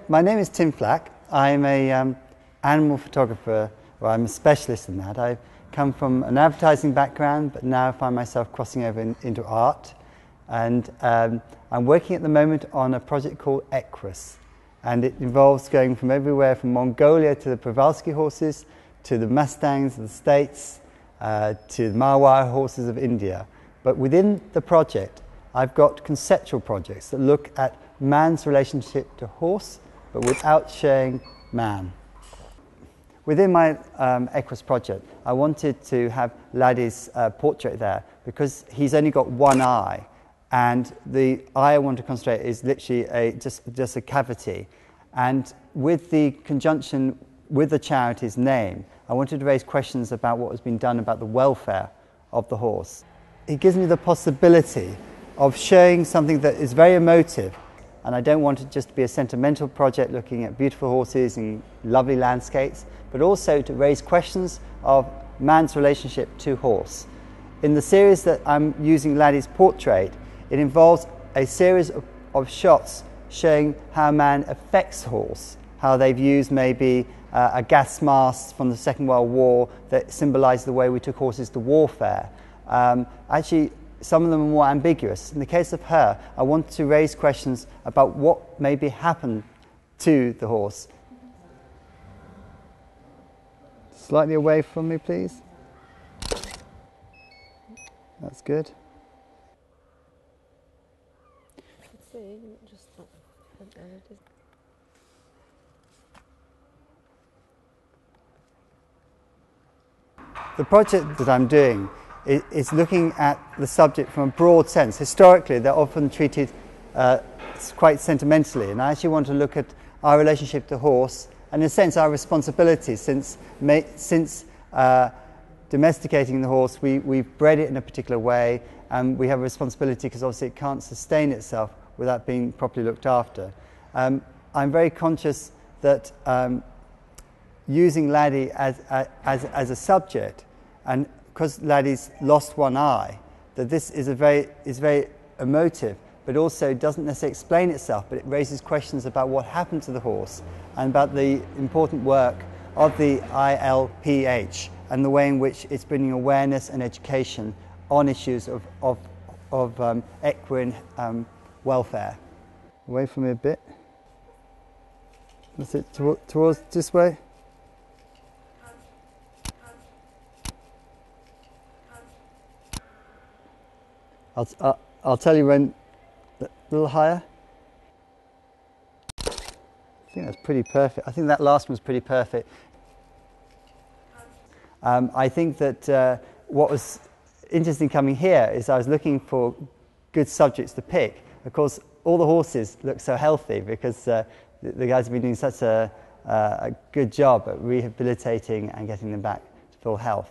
My name is Tim Flach. I'm a animal photographer, or I'm a specialist in that. I've come from an advertising background, but now I find myself crossing over into art. And I'm working at the moment on a project called Equus. And it involves going from everywhere from Mongolia to the Przewalski horses, to the Mustangs of the States, to the Marwar horses of India. But within the project, I've got conceptual projects that look at man's relationship to horse, but without showing man. Within my Equus project, I wanted to have Laddy's portrait there because he's only got one eye, and the eye I want to concentrate is literally just a cavity. And with the conjunction with the charity's name, I wanted to raise questions about what has been done about the welfare of the horse. It gives me the possibility of showing something that is very emotive, and I don't want it just to be a sentimental project looking at beautiful horses and lovely landscapes, but also to raise questions of man's relationship to horse. In the series that I'm using Laddy's portrait, it involves a series of shots showing how man affects horse, how they've used maybe a gas mask from the Second World War that symbolised the way we took horses to warfare. Actually, some of them are more ambiguous. In the case of her, I want to raise questions about what maybe happened to the horse. Slightly away from me, please. That's good. The project that I'm doing is looking at the subject from a broad sense. Historically, they're often treated quite sentimentally, and I actually want to look at our relationship to horse, and in a sense our responsibility since domesticating the horse, we've bred it in a particular way, and we have a responsibility because obviously it can't sustain itself without being properly looked after. I'm very conscious that using Laddy as a subject, and because Laddy's lost one eye, that this is very emotive, but also doesn't necessarily explain itself, but it raises questions about what happened to the horse and about the important work of the ILPH and the way in which it's bringing awareness and education on issues of equine welfare. Away from me a bit. That's it, towards this way. I'll tell you when, a little higher. I think that's pretty perfect. I think that last one's pretty perfect. I think that what was interesting coming here is I was looking for good subjects to pick. Of course, all the horses look so healthy because the guys have been doing such a good job at rehabilitating and getting them back to full health.